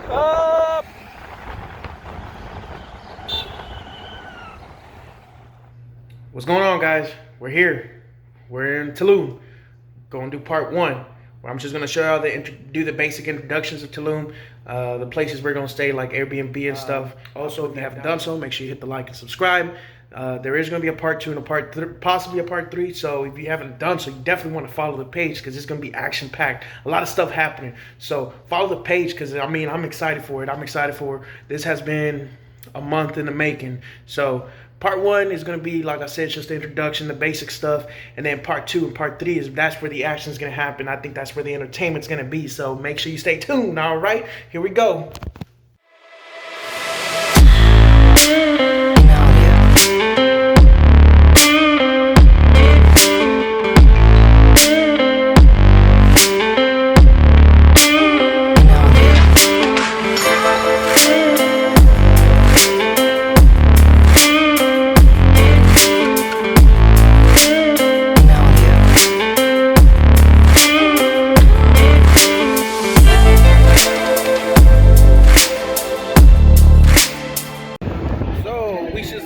Up. What's going on, guys? We're here. We're in Tulum. Going to do part one, where I'm just going to show y'all do the basic introductions of Tulum, the places we're going to stay, like Airbnb and stuff. Also, if you haven't done so, make sure you hit the like and subscribe. There is going to be a part two and possibly a part three. So if you haven't done so, you definitely want to follow the page because it's going to be action packed. A lot of stuff happening. So follow the page because I'm excited for it. I'm excited for this. Has been a month in the making. So part one is going to be, like I said, just the introduction, the basic stuff. And then part two and part three that's where the action is going to happen. I think that's where the entertainment's going to be. So make sure you stay tuned. All right, here we go.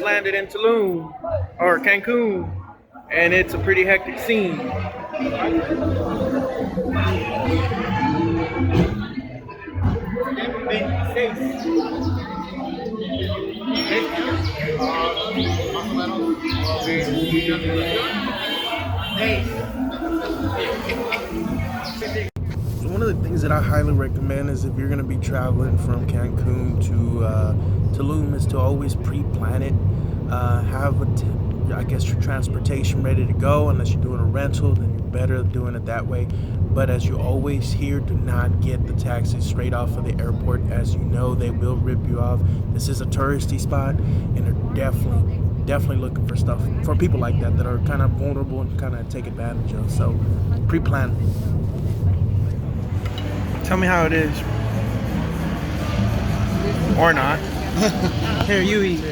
Landed in Tulum or Cancun, and it's a pretty hectic scene. So one of the things that I highly recommend is if you're going to be traveling from Cancun to Tulum is to always pre-plan it. Have I guess your transportation ready to go. Unless you're doing a rental, then you're better doing it that way. But as you always hear, do not get the taxi straight off of the airport. As you know, they will rip you off. This is a touristy spot, and they're definitely looking for stuff for people like that are kind of vulnerable and kind of take advantage of. So pre-plan. Tell me how it is. Or not. Here, you eat.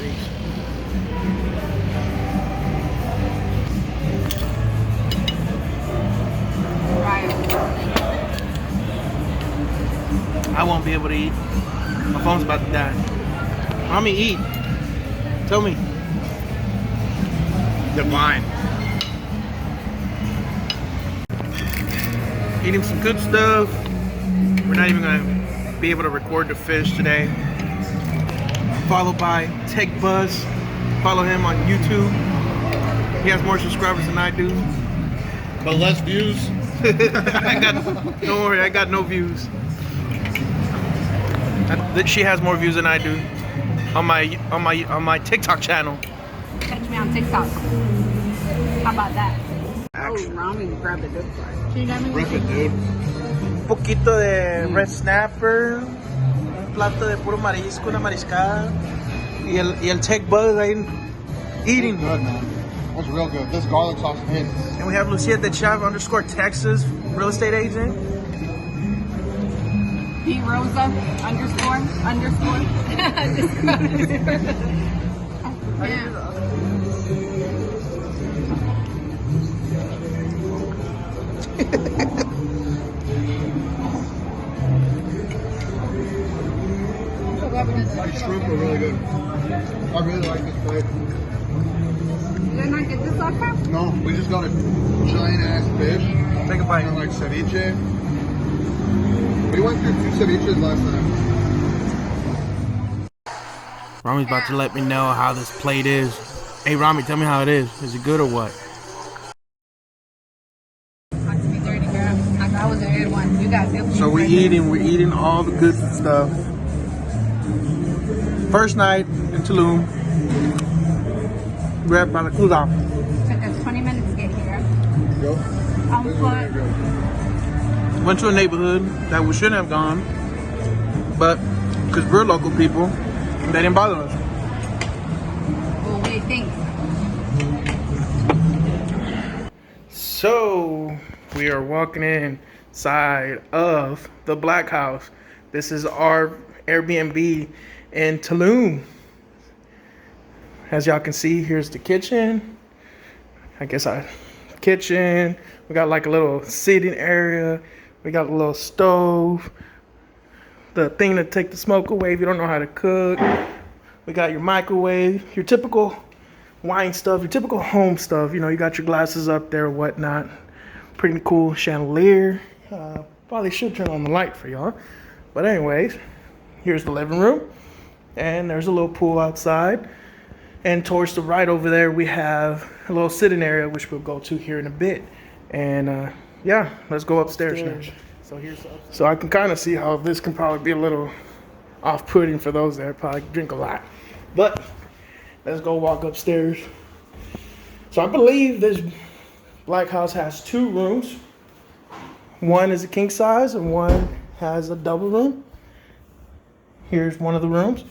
I won't be able to eat. My phone's about to die. Mommy, eat. Tell me. Divine. Eating some good stuff. We're not even gonna be able to record the fish today. Followed by Tech Buzz. Follow him on YouTube. He has more subscribers than I do. But less views. Don't worry, I got no views. She has more views than I do on my TikTok channel. Catch me on TikTok. How about that? Oh, Rami grabbed a good part. Rip it, dude. Un poquito de red snapper, un plato de puro marisco, una mariscada, y el Tech Buzz ahí eating. Good, man. That's real good. This garlic sauce hits. And we have Lucia the Chef _Texas real estate agent. P Rosa _. Yeah. These shrimp are really good. I really like this plate. Did I not get this last time? No, we just got a giant ass fish. Take a bite. And like ceviche. We went through 2 ceviches last time. Rami's about to let me know how this plate is. Hey Rami, tell me how it is. Is it good or what? Not to be dirty, girl. That was a good one. You got good. So we're eating all the good stuff. First night in Tulum. We're at Balacuda. Took us 20 minutes to get here. Go. On foot. Went to a neighborhood that we shouldn't have gone, but because we're local people, they didn't bother us. Well, what do you think? So we are walking inside of the Black House. This is our Airbnb in Tulum. As y'all can see, here's the kitchen. Kitchen. We got like a little seating area. We got a little stove. the thing to take the smoke away if you don't know how to cook. We got your microwave, your typical wine stuff, your typical home stuff. You know, you got your glasses up there, whatnot. Pretty cool chandelier. Probably should turn on the light for y'all. But anyways, here's the living room. And there's a little pool outside. And towards the right over there, we have a little sitting area, which we'll go to here in a bit. And yeah, let's go upstairs now. So I can kind of see how this can probably be a little off-putting for those that probably drink a lot. But let's go walk upstairs. So I believe this Black House has 2 rooms. One is a king size and one has a double room. Here's one of the rooms.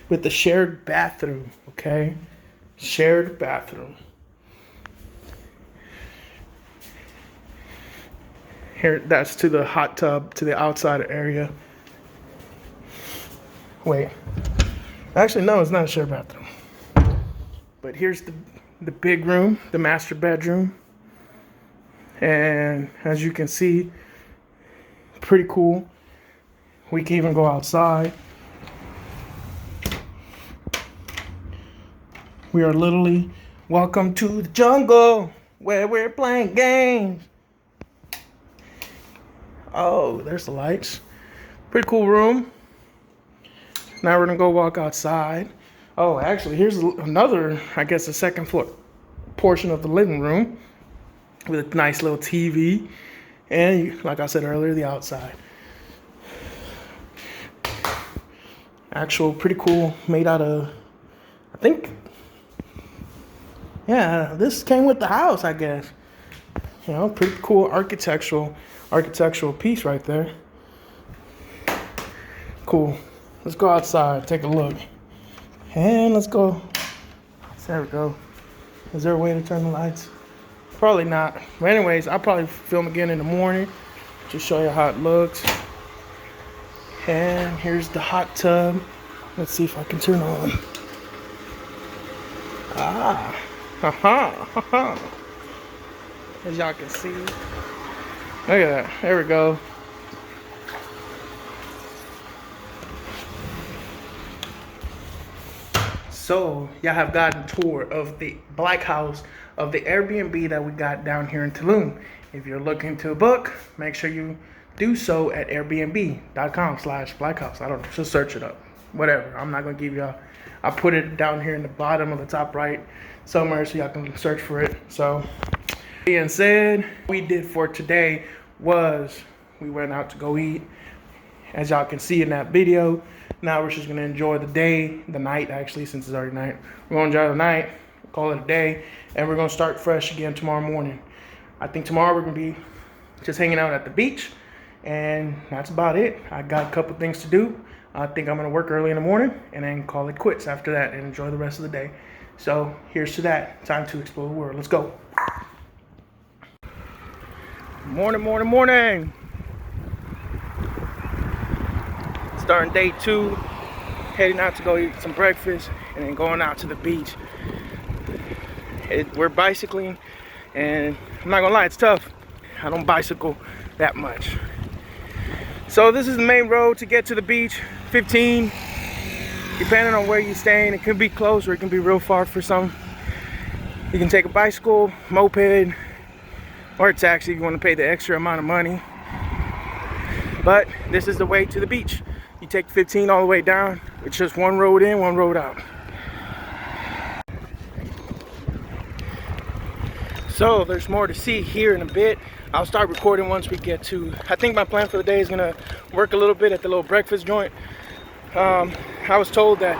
With the shared bathroom, okay? Shared bathroom. Here, that's to the hot tub, to the outside area. Wait. Actually, no, it's not a shared bathroom. But here's the big room, the master bedroom. And as you can see, pretty cool. We can even go outside. We are literally welcome to the jungle where we're playing games. Oh, there's the lights. Pretty cool room. Now we're gonna go walk outside. Oh, actually, here's another, I guess, the second floor portion of the living room with a nice little TV. And like I said earlier, the outside. Actual, pretty cool, made out of, I think, yeah, this came with the house, I guess. You know, pretty cool architectural piece right there. Cool. Let's go outside, take a look. And let's go. There we go. Is there a way to turn the lights? Probably not. But anyways, I'll probably film again in the morning. Just show you how it looks. And here's the hot tub. Let's see if I can turn on. Ah. Haha. As y'all can see. Look at that. There we go. So, y'all have gotten a tour of the Black House of the Airbnb that we got down here in Tulum. If you're looking to book, make sure you do so at airbnb.com/blackhouse. I don't know, just search it up. Whatever. I'm not going to give y'all. I put it down here in the bottom of the top right somewhere so y'all can search for it. So, being said, what we did for today was we went out to go eat. As y'all can see in that video, now we're just gonna enjoy the day, the night actually, since it's already night. We're gonna enjoy the night, call it a day, and we're gonna start fresh again tomorrow morning. I think tomorrow we're gonna be just hanging out at the beach, and that's about it. I got a couple things to do. I think I'm gonna work early in the morning and then call it quits after that and enjoy the rest of the day. So here's to that. Time to explore the world. Let's go. Morning, morning, morning. Starting day 2, heading out to go eat some breakfast and then going out to the beach. We're bicycling, and I'm not gonna lie, it's tough. I don't bicycle that much. So this is the main road to get to the beach, 15. Depending on where you're staying, it can be close or it can be real far for some. You can take a bicycle, moped, or a taxi if you want to pay the extra amount of money. But this is the way to the beach. You take 15 all the way down. It's just one road in, one road out. So there's more to see here in a bit. I'll start recording once we get to, I think my plan for the day is gonna work a little bit at the little breakfast joint. I was told that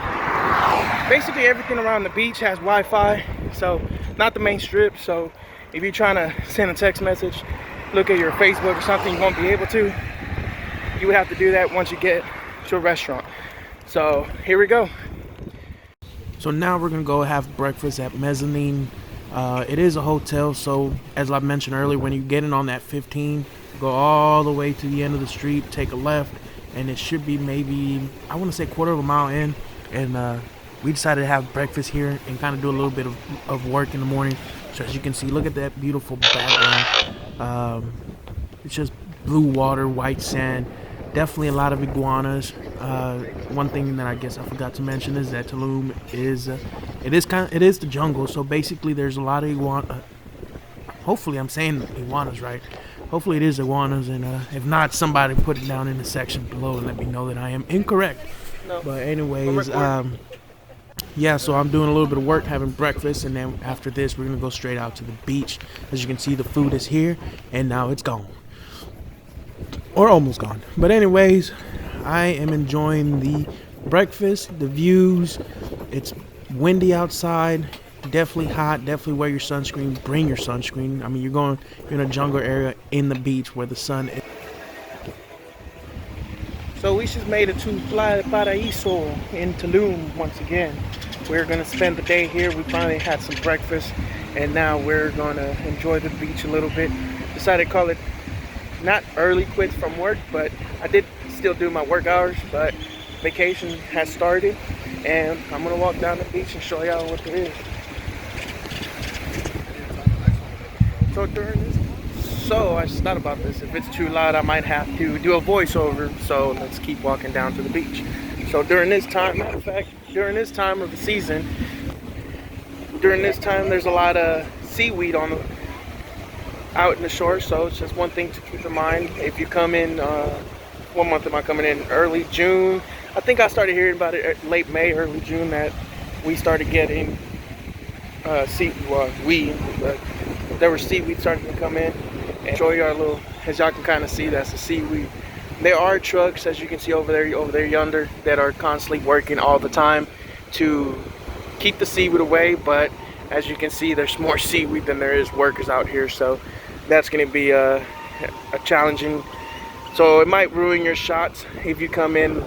basically everything around the beach has Wi-Fi, so not the main strip. So if you're trying to send a text message, look at your Facebook or something, you won't be able to. You would have to do that once you get to a restaurant. So here we go. So now we're gonna go have breakfast at Mezzanine. It is a hotel, so as I mentioned earlier, when you get in on that 15, go all the way to the end of the street, take a left, and it should be maybe, I want to say quarter of a mile in. And we decided to have breakfast here and kind of do a little bit of work in the morning. So as you can see, look at that beautiful background. It's just blue water, white sand. Definitely a lot of iguanas. One thing that I guess I forgot to mention is that Tulum is it is the jungle. So basically, there's a lot of iguana. Hopefully, I'm saying iguanas right. Hopefully, it is iguanas, and if not, somebody put it down in the section below and let me know that I am incorrect. No. But anyways, yeah, so I'm doing a little bit of work, having breakfast, and then after this, we're gonna go straight out to the beach. As you can see, the food is here, and now it's gone, or almost gone. But anyways, I am enjoying the breakfast, the views. It's windy outside, definitely hot. Definitely wear your sunscreen. Bring your sunscreen. I mean, you're in a jungle area in the beach where the sun is. So we just made it to Playa Paraiso in Tulum once again. We're gonna spend the day here. We finally had some breakfast, and now we're gonna enjoy the beach a little bit. Decided to call it not early quits from work, but I did still do my work hours, but vacation has started, and I'm gonna walk down the beach and show y'all what there is. So I just thought about this. If it's too loud, I might have to do a voiceover. So let's keep walking down to the beach. So during this time, matter of fact, during this time of the season, there's a lot of seaweed out in the shore. So it's just one thing to keep in mind. If you come in, what month am I coming in? Early June. I think I started hearing about it late May, early June, that we started getting weed, but there was seaweed starting to come in. And show you our little, as y'all can kind of see, that's the seaweed. There are trucks, as you can see over there yonder, that are constantly working all the time to keep the seaweed away, but as you can see, there's more seaweed than there is workers out here, so that's going to be a challenging. So it might ruin your shots if you come in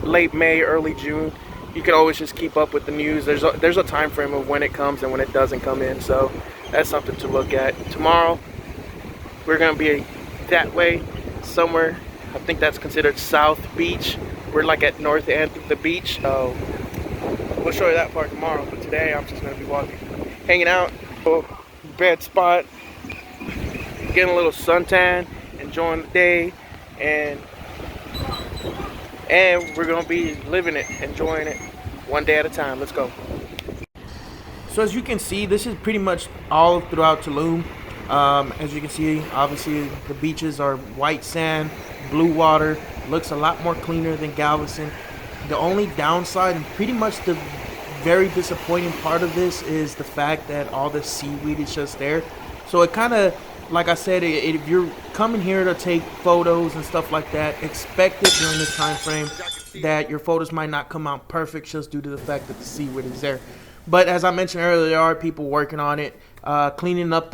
late May, early June. You can always just keep up with the news. There's a time frame of when it comes and when it doesn't come in, so that's something to look at. Tomorrow we're gonna be that way somewhere. I think that's considered South Beach. We're like at north end of the beach, so we'll show you that part tomorrow. But today I'm just gonna be walking, hanging out, bed spot, getting a little suntan, enjoying the day, and we're gonna be living it, enjoying it one day at a time. Let's go. So as you can see, this is pretty much all throughout Tulum. As you can see, obviously the beaches are white sand, blue water. Looks a lot more cleaner than Galveston. The only downside, and pretty much the very disappointing part of this, is the fact that all the seaweed is just there. So it kind of, like I said, if you're coming here to take photos and stuff like that, expect it during this time frame that your photos might not come out perfect just due to the fact that the seaweed is there. But as I mentioned earlier, there are people working on it, cleaning up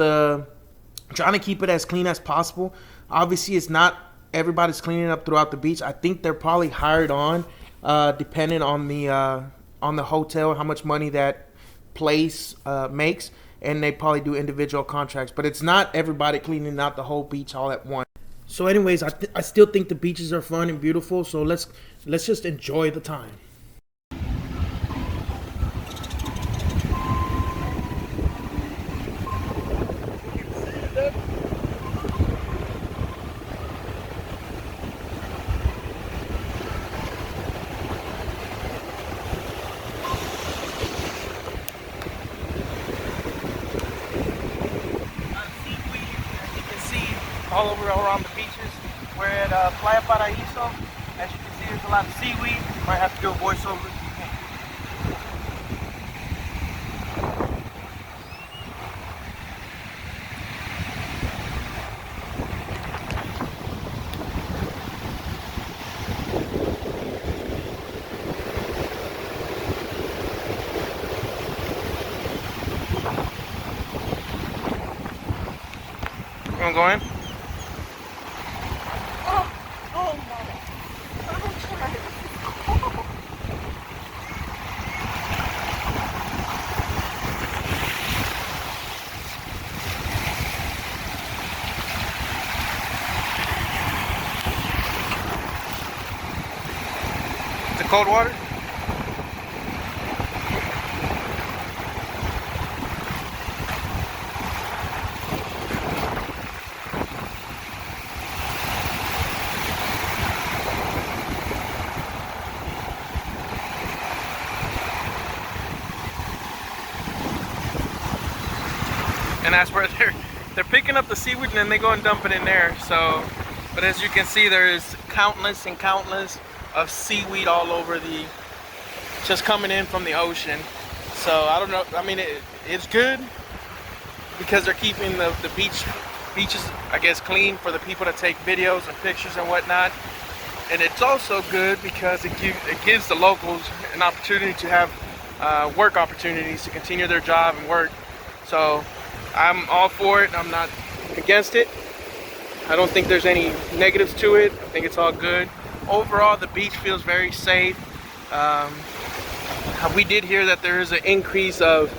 trying to keep it as clean as possible. Obviously, it's not everybody's cleaning up throughout the beach. I think they're probably hired on, depending on the hotel, how much money that place makes, and they probably do individual contracts. But it's not everybody cleaning out the whole beach all at once. So, anyways, I still think the beaches are fun and beautiful. So let's just enjoy the time. All over around the beaches. We're at Playa Paraiso. As you can see, there's a lot of seaweed. Might have to do a voiceover if you can. You wanna go in? Is it cold water? and that's where they're picking up the seaweed and then they go and dump it in there. So, but as you can see, there's countless and countless of seaweed all over just coming in from the ocean. So I don't know. I mean, it's good because they're keeping the beaches, I guess, clean for the people to take videos and pictures and whatnot. And it's also good because it gives the locals an opportunity to have work opportunities to continue their job and work. So I'm all for it. I'm not against it. I don't think there's any negatives to it. I think it's all good. Overall, the beach feels very safe. We did hear that there is an increase of,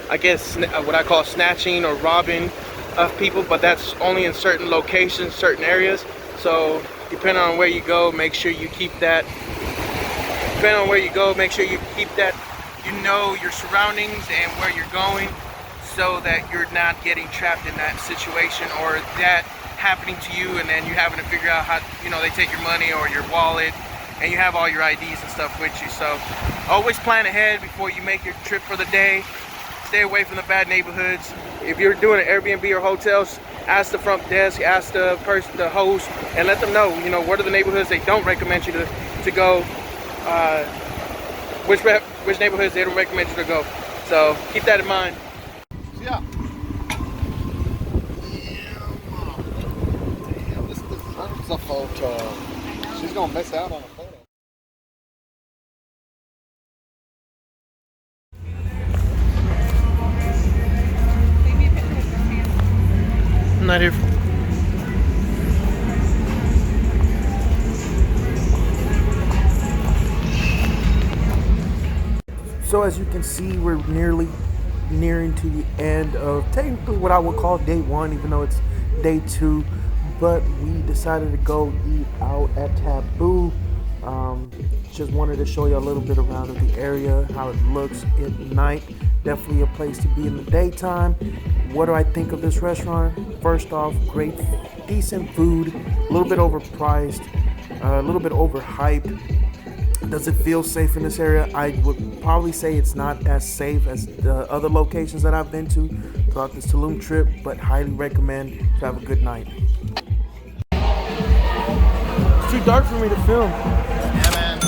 I guess, what I call snatching or robbing of people, but that's only in certain locations, certain areas. So depending on where you go, make sure you keep that. Depending on where you go, make sure you keep that. You know your surroundings and where you're going, so that you're not getting trapped in that situation or that happening to you, and then you having to figure out how, you know, they take your money or your wallet, and you have all your IDs and stuff with you. So always plan ahead before you make your trip for the day. Stay away from the bad neighborhoods. If you're doing an Airbnb or hotels, ask the front desk, ask the person, the host, and let them know, you know, what are the neighborhoods they don't recommend you to go, which neighborhoods they don't recommend you to go. So keep that in mind. Yeah. Damn, this is a photo. She's gonna miss out on a photo. I'm not here for. So as you can see, we're nearing to the end of technically what I would call day one, even though it's day two. But we decided to go eat out at Taboo. Just wanted to show you a little bit around of the area, how it looks at night. Definitely a place to be in the daytime. What do I think of this restaurant? First off, great, decent food, a little bit overpriced, a little bit overhyped. Does it feel safe in this area? I would probably say it's not as safe as the other locations that I've been to throughout this Tulum trip, but highly recommend to have a good night. It's too dark for me to film. Yeah, man.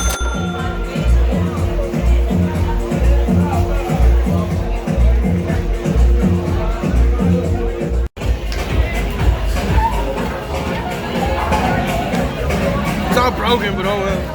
It's all broken, but oh well.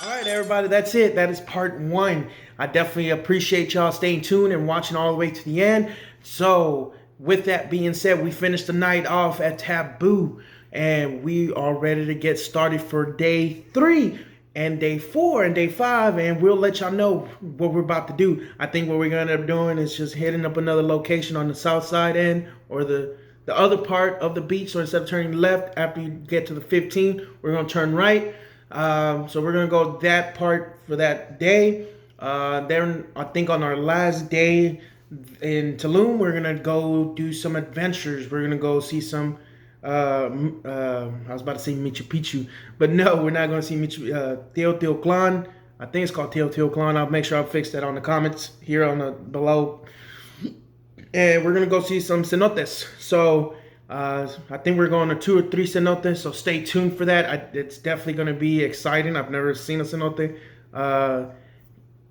All right, everybody, that's it. That is part one. I definitely appreciate y'all staying tuned and watching all the way to the end. So with that being said, we finished the night off at Taboo, and we are ready to get started for day 3 and day 4 and day 5, and we'll let y'all know what we're about to do. I think what we're gonna end up doing is just hitting up another location on the south side end, or the other part of the beach. So instead of turning left after you get to the 15, we're gonna turn right. So we're gonna go that part for that day. Then I think on our last day in Tulum, we're gonna go do some adventures. We're gonna go see some. I was about to say Machu Picchu, but no, we're not gonna see Teotihuacan. I think it's called Teotihuacan. I'll make sure I'll fix that on the comments here on the below. And we're gonna go see some cenotes. So I think we're going to 2 or 3 cenotes. So stay tuned for that. It's definitely gonna be exciting. I've never seen a cenote.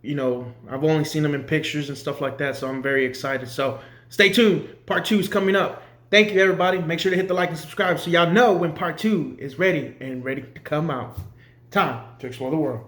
You know, I've only seen them in pictures and stuff like that. So I'm very excited. So stay tuned. Part 2 is coming up. Thank you, everybody. Make sure to hit the like and subscribe so y'all know when part 2 is ready to come out. Time to explore the world.